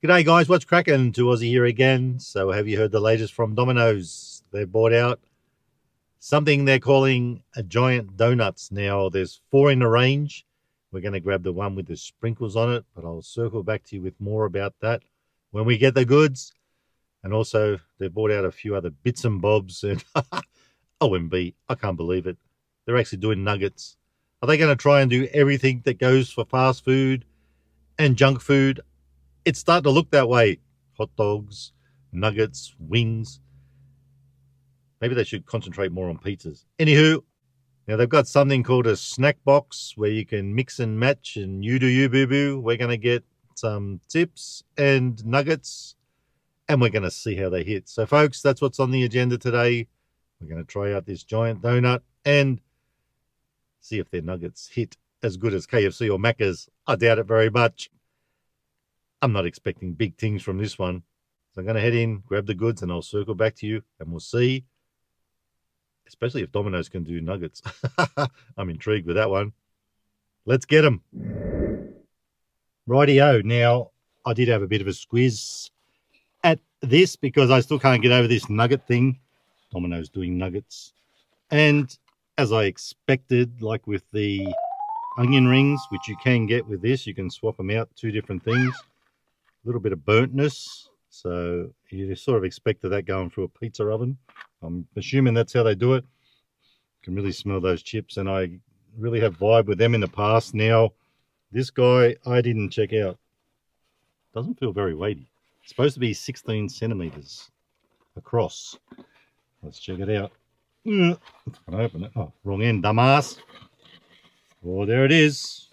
G'day guys, what's cracking? To Aussie here again. So have you heard the latest from Domino's? They've bought out something they're calling a giant donuts. Now there's 4 in the range. We're going to grab the one with the sprinkles on it, but I'll circle back to you with more about that when we get the goods. And also they've bought out a few other bits and bobs, and OMB, I can't believe it. They're actually doing nuggets. Are they going to try and do everything that goes for fast food and junk food? It's starting to look that way. Hot dogs, nuggets, wings. Maybe they should concentrate more on pizzas. Anywho, now they've got something called a snack box where you can mix and match, and you do you, boo-boo. We're going to get some tips and nuggets, and we're going to see how they hit. So, folks, that's what's on the agenda today. We're going to try out this giant donut and see if their nuggets hit as good as KFC or Macca's. I doubt it very much. I'm not expecting big things from this one. So I'm going to head in, grab the goods, and I'll circle back to you, and we'll see, especially if Domino's can do nuggets. I'm intrigued with that one. Let's get them. Rightio. Now, I did have a bit of a squeeze at this because I still can't get over this nugget thing. Domino's doing nuggets. And as I expected, like with the onion rings, which you can get with this, you can swap them out, 2 different things. A little bit of burntness, so you sort of expected that going through a pizza oven. I'm assuming that's how they do it. You can really smell those chips, and I really have vibed with them in the past. Now, this guy I didn't check out. Doesn't feel very weighty. It's supposed to be 16 centimeters across. Let's check it out. Can I open it? Oh, wrong end, dumbass. Oh, there it is.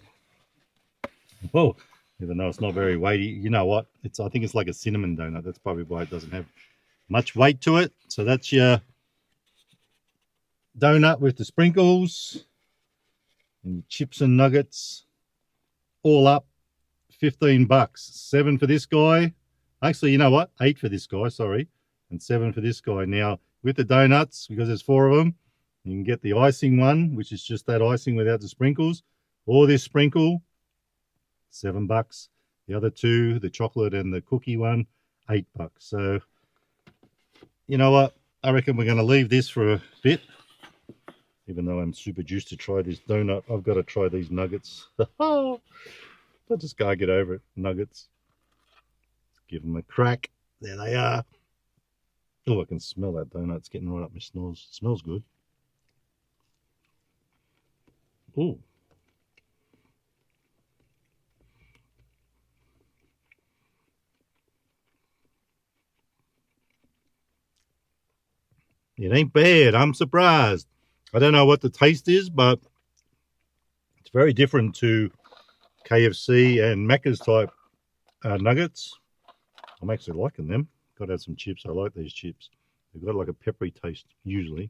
Whoa. Even though it's not very weighty, you know what? I think it's like a cinnamon donut. That's probably why it doesn't have much weight to it. So that's your donut with the sprinkles and chips and nuggets. All up, 15 bucks. 7 for this guy. Actually, you know what? 8 for this guy, sorry. And 7 for this guy. Now, with the donuts, because there's 4 of them, you can get the icing one, which is just that icing without the sprinkles, or this sprinkle. 7 bucks. The other 2, the chocolate and the cookie one, 8 bucks. So, you know what? I reckon we're going to leave this for a bit. Even though I'm super juiced to try this donut, I've got to try these nuggets. I just can't get over it. Nuggets. Let's give them a crack. There they are. Oh, I can smell that donut. It's getting right up my snores. It smells good. Oh. It ain't bad. I'm surprised. I don't know what the taste is, but it's very different to KFC and Macca's type nuggets. I'm actually liking them. Got to have some chips. I like these chips. They've got like a peppery taste, usually.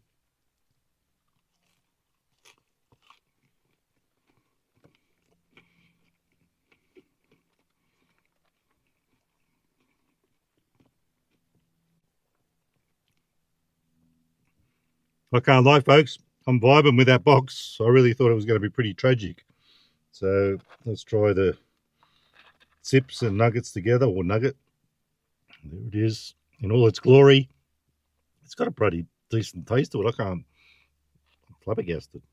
I can't lie, folks. I'm vibing with that box. I really thought it was going to be pretty tragic. So let's try the chips and nuggets together, or nugget. There it is in all its glory. It's got a pretty decent taste to it. I'm flabbergasted.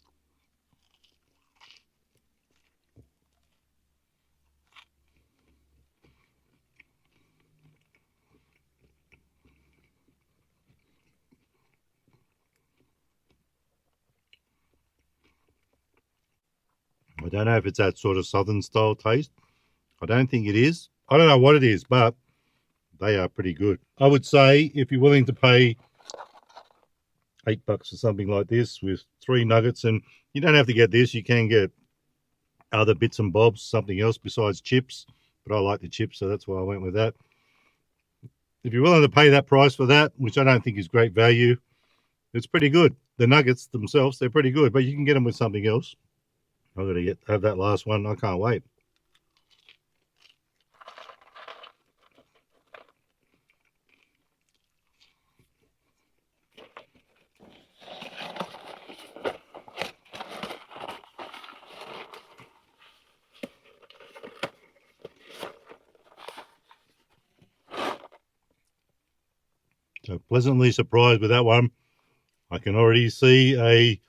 I don't know if it's that sort of southern style taste. I don't think it is. I don't know what it is, but they are pretty good. I would say if you're willing to pay $8 for something like this with 3 nuggets, and you don't have to get this, you can get other bits and bobs, something else besides chips, but I like the chips, so that's why I went with that. If you're willing to pay that price for that, which I don't think is great value, it's pretty good. The nuggets themselves, they're pretty good, but you can get them with something else. I've got to have that last one. I can't wait. So pleasantly surprised with that one. I can already see a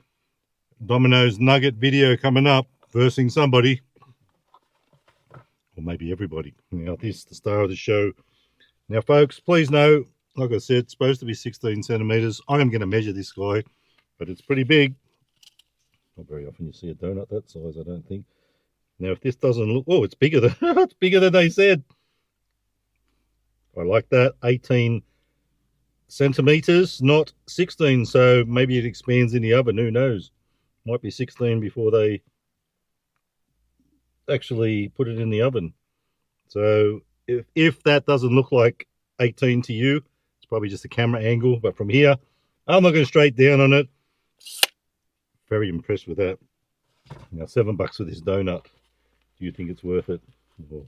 Domino's nugget video coming up versing somebody, or maybe everybody. Now this is the star of the show. Now folks, please know, like I said, it's supposed to be 16 centimeters. I am going to measure this guy, but it's pretty big. Not very often you see a donut that size, I don't think. Now if this doesn't look, oh, it's bigger than it's bigger than they said. I like that. 18 centimeters, not 16, so maybe it expands in the oven, who knows. Might be 16 before they actually put it in the oven. So if that doesn't look like 18 to you, it's probably just a camera angle, but from here I'm looking straight down on it. Very impressed with that. Now $7 for this donut. Do you think it's worth it? Well,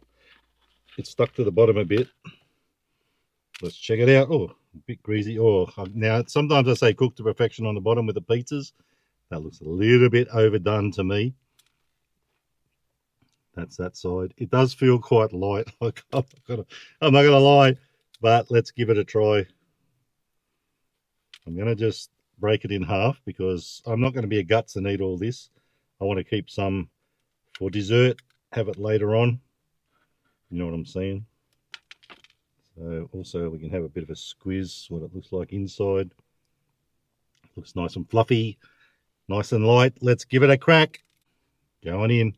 it's stuck to the bottom a bit. Let's check it out. Oh, a bit greasy. Oh, now sometimes I say cook to perfection on the bottom with the pizzas. That looks a little bit overdone to me. That's that side. It does feel quite light. I'm not gonna lie, but let's give it a try. I'm gonna just break it in half because I'm not going to be a guts and eat all this. I want to keep some for dessert, have it later on. You know what I'm saying? So also we can have a bit of a squiz, what it looks like inside. Looks nice and fluffy, nice and light. Let's give it a crack. Going in.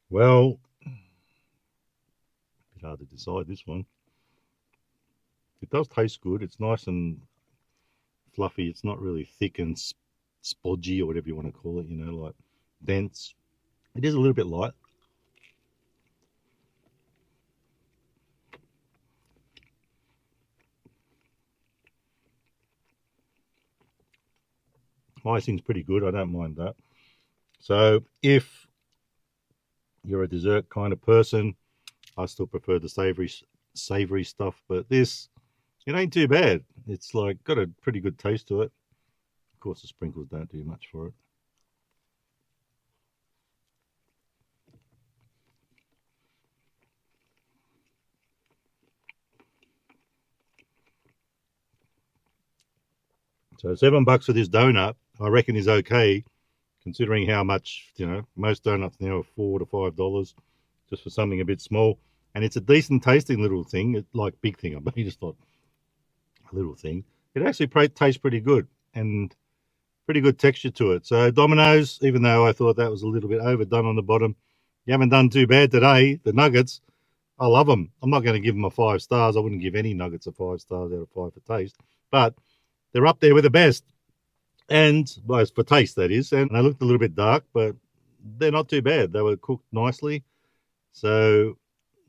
Well, a bit hard to decide this one. It does taste good. It's nice and fluffy. It's not really thick and spodgy or whatever you want to call it, you know, like dense. It is a little bit light. Icing's pretty good. I don't mind that. So if you're a dessert kind of person, I still prefer the savory stuff, but this, it ain't too bad. It's like got a pretty good taste to it. Of course, the sprinkles don't do much for it. So $7 for this donut, I reckon is okay, considering how much, you know, most donuts now are $4 to $5 just for something a bit small. And it's a decent tasting little thing. It's like big thing. I mean, just not a little thing. It actually tastes pretty good and pretty good texture to it. So Domino's, even though I thought that was a little bit overdone on the bottom, you haven't done too bad today. The nuggets, I love them. I'm not going to give them a 5 stars. I wouldn't give any nuggets a 5 stars out of 5 for taste, but they're up there with the best. And well, for taste, that is. And they looked a little bit dark, but they're not too bad. They were cooked nicely. So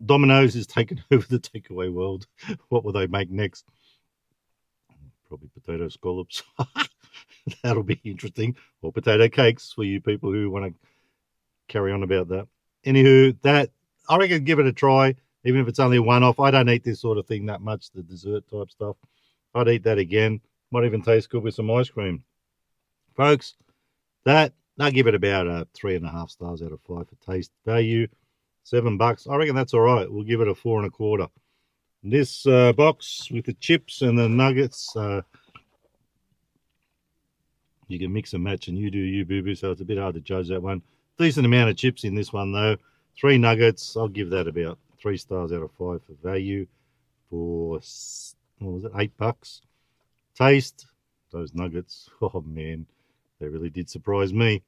Domino's is taking over the takeaway world. What will they make next? Probably potato scallops. That'll be interesting. Or potato cakes for you people who want to carry on about that. Anywho, that I reckon give it a try, even if it's only a one-off. I don't eat this sort of thing that much, the dessert type stuff. I'd eat that again. Might even taste good with some ice cream. Folks, that I'll give it about a 3.5 stars out of 5 for taste. Value, $7. I reckon that's all right. We'll give it a 4.25. This box with the chips and the nuggets, you can mix and match, and you do you, boo-boo, so it's a bit hard to judge that one. Decent amount of chips in this one, though. 3 nuggets, I'll give that about 3 stars out of 5 for value for, what was it, $8. Taste, those nuggets, oh man, they really did surprise me.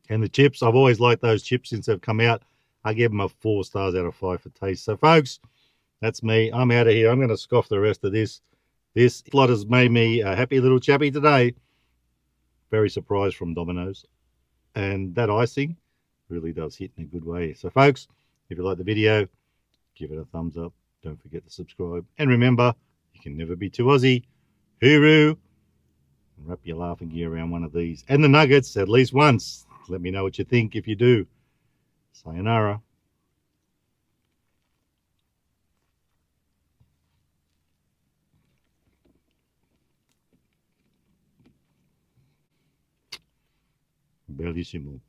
And the chips, I've always liked those chips since they've come out. I give them a 4 stars out of 5 for taste. So folks, that's me. I'm out of here. I'm going to scoff the rest of this. This lot has made me a happy little chappy today. Very surprised from Domino's. And that icing really does hit in a good way. So folks, if you like the video, give it a thumbs up. Don't forget to subscribe. And remember, you can never be too Aussie. Hooroo. Wrap your laughing gear around one of these. And the nuggets at least once. Let me know what you think if you do. Sayonara. bellissimo.